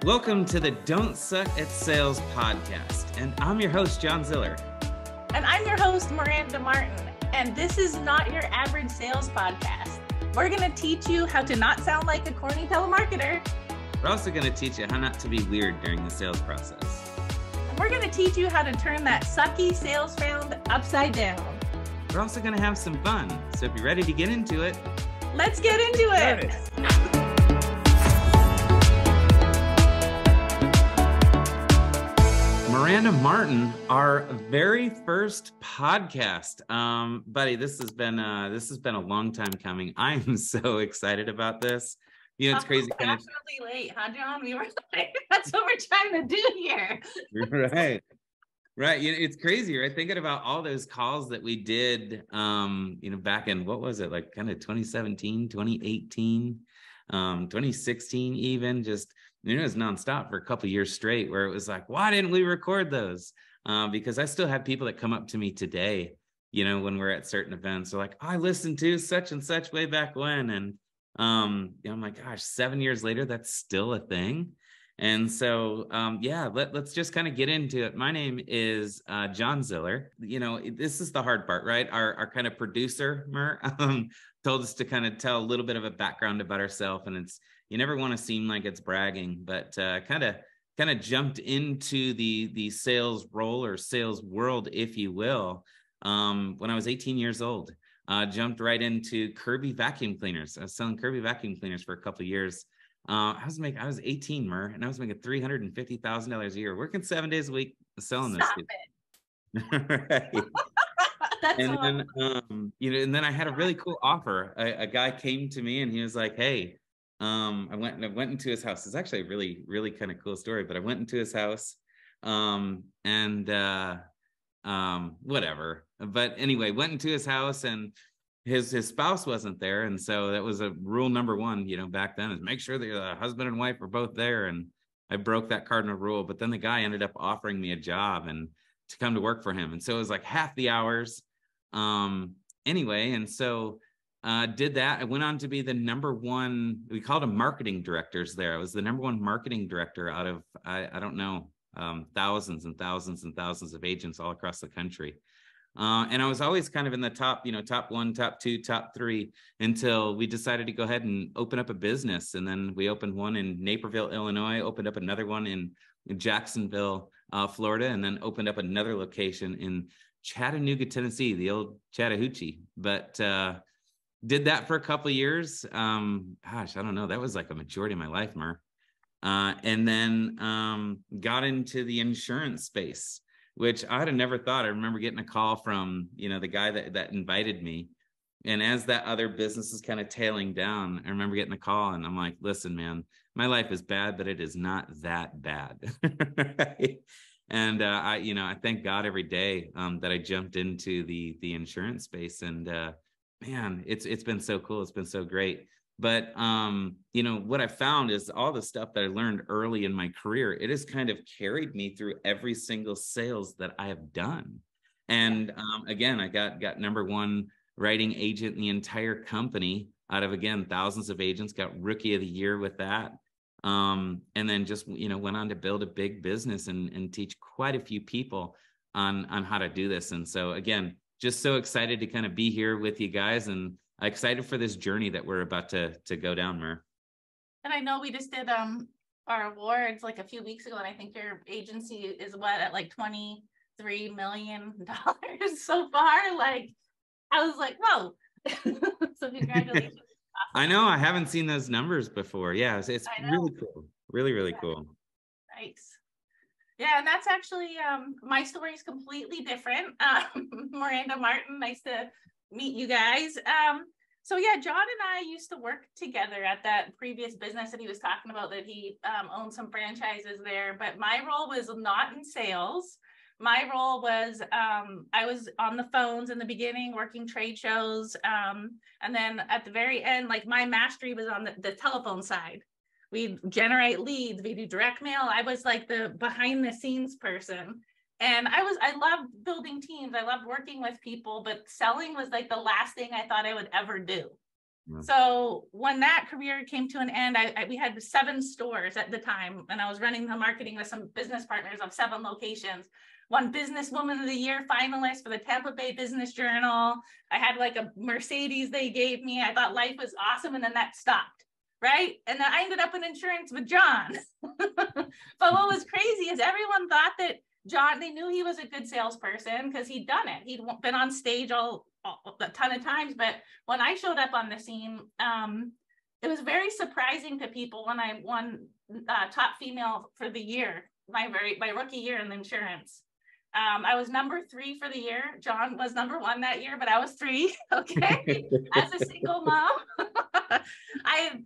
Welcome to the Don't Suck at Sales podcast, and I'm your host, John Ziller. And I'm your host, Miranda Martin, and this is not your average sales podcast. We're going to teach you how to not sound like a corny telemarketer. We're also going to teach you how not to be weird during the sales process. And we're going to teach you how to turn that sucky sales round upside down. We're also going to have some fun, so if you're ready to get into it, let's get into it. Miranda Martin, our very first podcast. Buddy, this has been a long time coming. I am so excited about this. You know, it's crazy. Definitely late, huh, John? We were like, that's what we're trying to do here. Right. You know, it's crazy, right? Thinking about all those calls that we did, back in, what was it, like kind of 2017, 2018, 2016, even just, it was nonstop for a couple of years straight where it was like, why didn't we record those? Because I still have people that come up to me today, when we're at certain events, they're like, I listened to such and such way back when. And, I'm like, gosh, 7 years later, that's still a thing. And so, let's just kind of get into it. My name is John Ziller. This is the hard part, right? Our kind of producer, Mer, told us to kind of tell a little bit of a background about ourselves. And you never want to seem like it's bragging, but kind of jumped into the sales role or sales world, if you will, when I was 18 years old. Jumped right into Kirby vacuum cleaners. I was selling Kirby vacuum cleaners for a couple of years. I was 18, Mer, and I was making $350,000 a year, working 7 days a week, selling this. Right. And then, and then I had a really cool offer. A guy came to me and he was like, "Hey," I went into his house. It's actually a really, really kind of cool story, but I went into his house, whatever. But anyway, went into his house and his spouse wasn't there. And so that was a rule number one, back then, is make sure that the husband and wife are both there. And I broke that cardinal rule, but then the guy ended up offering me a job and to come to work for him. And so it was like half the hours. Anyway, and so did that. I went on to be the number one, we called them marketing directors there. I was the number one marketing director out of, I don't know, thousands and thousands and thousands of agents all across the country. And I was always kind of in the top, top one, top two, top three, until we decided to go ahead and open up a business. And then we opened one in Naperville, Illinois, opened up another one in Jacksonville, Florida, and then opened up another location in Chattanooga, Tennessee, the old Chattahoochee. But did that for a couple of years. I don't know. That was like a majority of my life, Mer. And then got into the insurance space, which I'd have never thought. I remember getting a call from, the guy that invited me. And as that other business is kind of tailing down, I remember getting a call and I'm like, listen, man, my life is bad, but it is not that bad. Right? And I thank God every day that I jumped into the insurance space. And man, it's been so cool. It's been so great. But, what I found is all the stuff that I learned early in my career, it has kind of carried me through every single sales that I have done. And again, I got number one writing agent in the entire company out of, again, thousands of agents, got rookie of the year with that. And then just, went on to build a big business and teach quite a few people on how to do this. And so, again, just so excited to kind of be here with you guys and excited for this journey that we're about to go down, Mer. And I know we just did our awards like a few weeks ago, and I think your agency is at like $23 million so far. Like, I was like, whoa. So congratulations. I know, I haven't seen those numbers before. Yeah, it's really cool. Really, really cool. Nice. Yeah, and that's actually my story is completely different. Miranda Martin, nice to meet you guys. So yeah, John and I used to work together at that previous business that he was talking about, that he owned some franchises there, but my role was not in sales. My role was I was on the phones in the beginning, working trade shows, and then at the very end, like my mastery was on the telephone side. We generate leads, we do direct mail. I was like the behind the scenes person. And I loved building teams. I loved working with people, but selling was like the last thing I thought I would ever do. So when that career came to an end, we had 7 stores at the time, and I was running the marketing with some business partners of 7 locations. One Businesswoman of the Year finalist for the Tampa Bay Business Journal. I had like a Mercedes they gave me. I thought life was awesome, and then that stopped, right? And then I ended up in insurance with John. But what was crazy is everyone thought that John, they knew he was a good salesperson because he'd done it. He'd been on stage a ton of times. But when I showed up on the scene, it was very surprising to people when I won top female for the year, my rookie year in insurance. I was number 3 for the year. John was number 1 that year, but I was 3. Okay, as a single mom.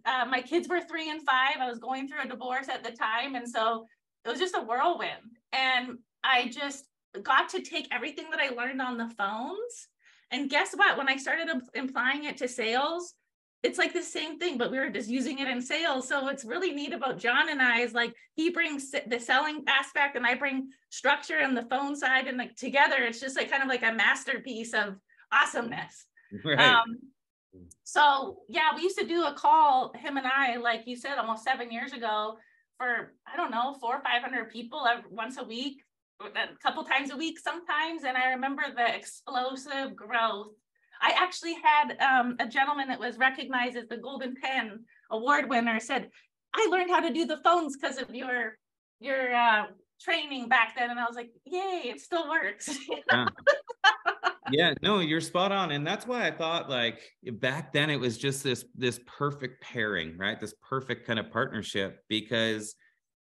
My kids were 3 and 5. I was going through a divorce at the time, and so it was just a whirlwind. And I just got to take everything that I learned on the phones. And guess what? When I started applying it to sales, it's like the same thing, but we were just using it in sales. So what's really neat about John and I is like, he brings the selling aspect and I bring structure and the phone side, and like together, it's just like kind of like a masterpiece of awesomeness. Right. So yeah, we used to do a call, him and I, like you said, almost 7 years ago, for, I don't know, 400 or 500 people once a week, a couple times a week sometimes. And I remember the explosive growth. I actually had a gentleman that was recognized as the Golden Pen Award winner said, I learned how to do the phones because of your training back then. And I was like, yay, it still works. Yeah. Yeah, no, you're spot on. And that's why I thought, like, back then it was just this perfect pairing, right? This perfect kind of partnership, because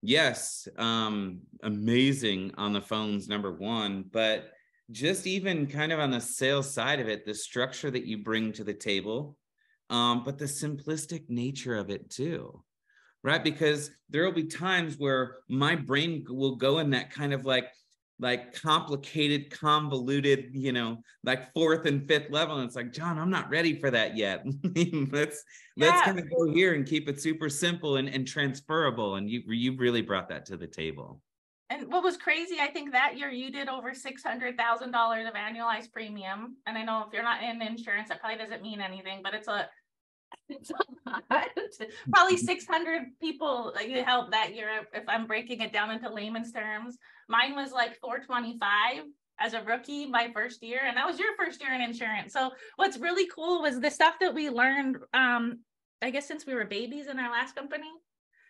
yes, amazing on the phones, number 1, but just even kind of on the sales side of it, the structure that you bring to the table, but the simplistic nature of it too, right? Because there will be times where my brain will go in that kind of like complicated, convoluted, like 4th and 5th level. And it's like, John, I'm not ready for that yet. let's kind of go here and keep it super simple and transferable. And you really brought that to the table. And what was crazy, I think that year you did over $600,000 of annualized premium. And I know if you're not in insurance, that probably doesn't mean anything, but it's a lot. Probably 600 people you helped that year, if I'm breaking it down into layman's terms. Mine was like 425 as a rookie my first year, and that was your first year in insurance. So what's really cool was the stuff that we learned, I guess since we were babies in our last company.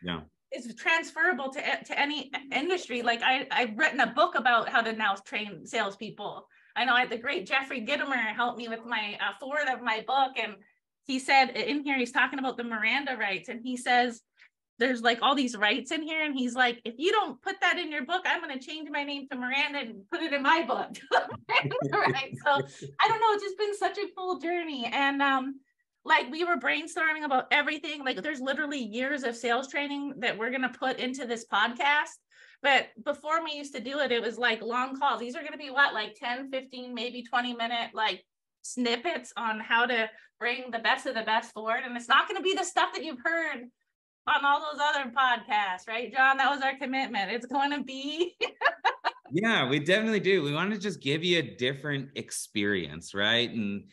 Yeah. Is transferable to any industry. Like I've written a book about how to now train salespeople. I know I had the great Jeffrey Gittimer help me with my forward of my book, and he said in here, he's talking about the Miranda rights, and he says there's like all these rights in here, and he's like, if you don't put that in your book, I'm going to change my name to Miranda and put it in my book. Right. So I don't know, it's just been such a cool journey. And like we were brainstorming about everything. Like there's literally years of sales training that we're going to put into this podcast. But before we used to do it, it was like long calls. These are going to be what, like 10, 15, maybe 20-minute like snippets on how to bring the best of the best forward. And it's not going to be the stuff that you've heard on all those other podcasts, right, John? That was our commitment. It's going to be Yeah, we definitely do. We want to just give you a different experience, right? And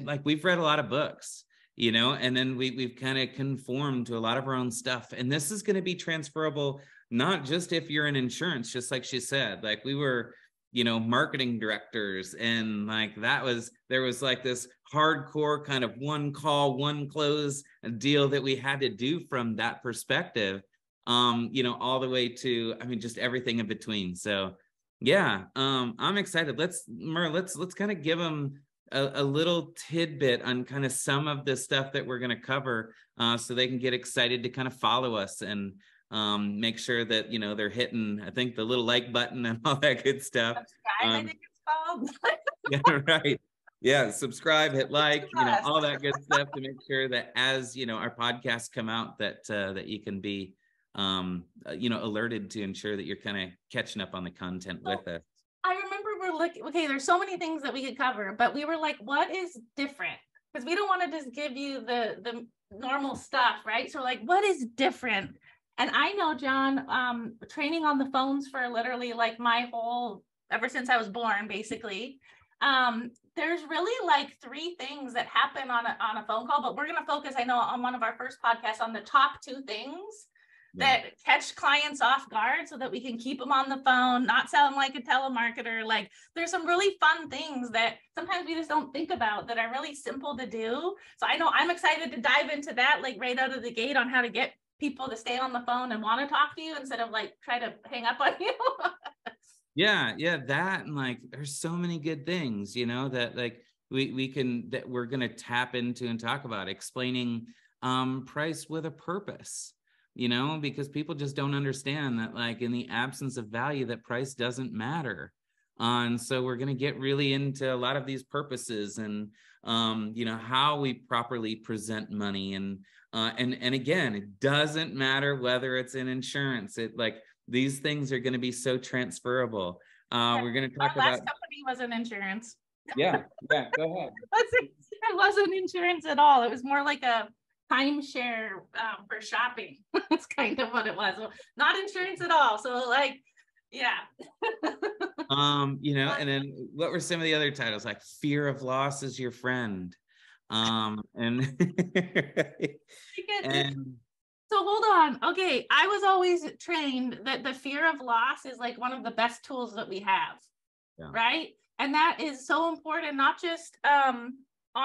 like we've read a lot of books, and then we've kind of conformed to a lot of our own stuff. And this is going to be transferable, not just if you're in insurance, just like she said. Like we were, marketing directors, and like there was like this hardcore kind of one call, one close deal that we had to do from that perspective. All the way to, just everything in between. So yeah, I'm excited. Let's kind of give them a little tidbit on kind of some of the stuff that we're going to cover, so they can get excited to kind of follow us and make sure that, they're hitting, I think, the little like button and all that good stuff. Subscribe, I think it's called. Yeah, right. Yeah, subscribe, hit like, all that good stuff to make sure that as, our podcasts come out, that you can be alerted to ensure that you're kind of catching up on the content with us. I remember we're looking, okay, there's so many things that we could cover, but we were like, what is different? Because we don't want to just give you the normal stuff, right? So like, what is different? And I know, John, training on the phones for literally like my whole, ever since I was born, basically, there's really like 3 things that happen on a phone call, but we're going to focus, I know, on one of our first podcasts on the top 2 things that catch clients off guard so that we can keep them on the phone, not sound like a telemarketer. Like there's some really fun things that sometimes we just don't think about that are really simple to do. So I know I'm excited to dive into that, like right out of the gate, on how to get people to stay on the phone and want to talk to you instead of like try to hang up on you. Yeah, that, and like there's so many good things, that like that we're gonna tap into and talk about, explaining price with a purpose, because people just don't understand that, like, in the absence of value, that price doesn't matter. And so we're gonna get really into a lot of these purposes, and how we properly present money, and again, it doesn't matter whether it's in insurance. These things are going to be so transferable. We're going to talk about. Our last company was in insurance. Yeah, go ahead. It wasn't insurance at all. It was more like a timeshare for shopping. That's kind of what it was. Not insurance at all. So like, yeah. And then what were some of the other titles? Like fear of loss is your friend. And so hold on. Okay. I was always trained that the fear of loss is like one of the best tools that we have. Yeah. Right. And that is so important, not just on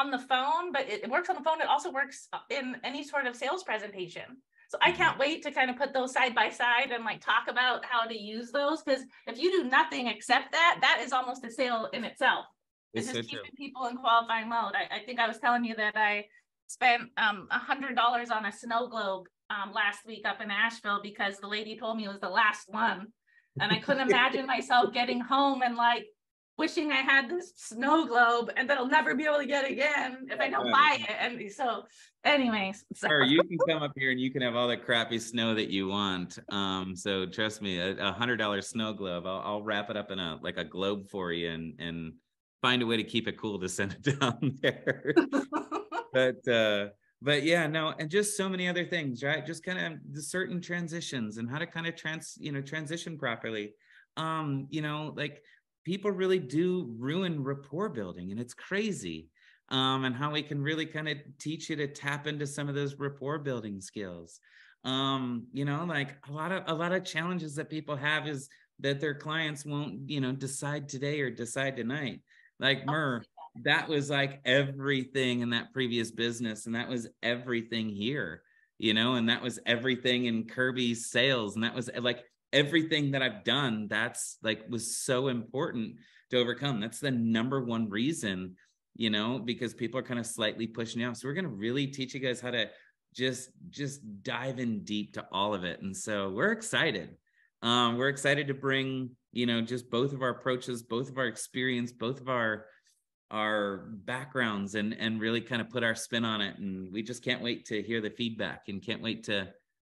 the phone, but it works on the phone. It also works in any sort of sales presentation. So I can't wait to kind of put those side by side and like talk about how to use those. Because if you do nothing except that is almost a sale in itself. It's just keeping people in qualifying mode. I think I was telling you that I spent $100 on a snow globe last week up in Asheville because the lady told me it was the last one. And I couldn't imagine myself getting home and like wishing I had this snow globe and that I'll never be able to get again if I don't buy it. And so anyways. Or you can come up here and you can have all the crappy snow that you want. So trust me, a $100 snow globe, I'll wrap it up in a globe for you and find a way to keep it cool to send it down there. But yeah, no, and just so many other things, right? Just kind of the certain transitions and how to kind of transition properly. Like people really do ruin rapport building, and it's crazy. And how we can really kind of teach you to tap into some of those rapport building skills. Like a lot of challenges that people have is that their clients won't, decide today or decide tonight. Like that was like everything in that previous business, and that was everything here, and that was everything in Kirby's sales, and that was like everything that I've done. That's like was so important to overcome. That's the number one reason, because people are kind of slightly pushing you off. So we're going to really teach you guys how to just dive in deep to all of it. And so we're excited. We're excited to bring, just both of our approaches, both of our experience, both of our backgrounds, and really kind of put our spin on it. And we just can't wait to hear the feedback and can't wait to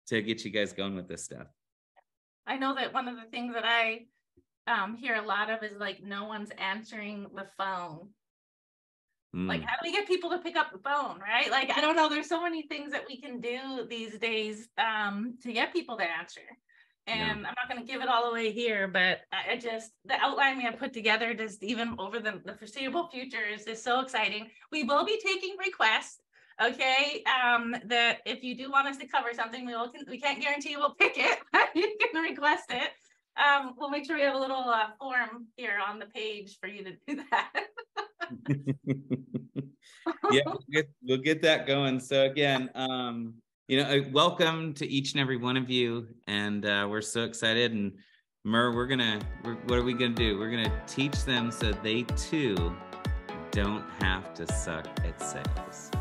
get you guys going with this stuff. I know that one of the things that I hear a lot of is like, no one's answering the phone. Like, how do we get people to pick up the phone, right? Like, I don't know. There's so many things that we can do these days to get people to answer. And I'm not going to give it all away here, but the outline we have put together, just even over the foreseeable future, is so exciting. We will be taking requests, okay? That if you do want us to cover something, we can't guarantee we'll pick it, but you can request it. We'll make sure we have a little form here on the page for you to do that. Yeah, we'll get that going. So again, welcome to each and every one of you, and we're so excited. And Mer, what are we gonna do? We're gonna teach them so they too don't have to suck at sales.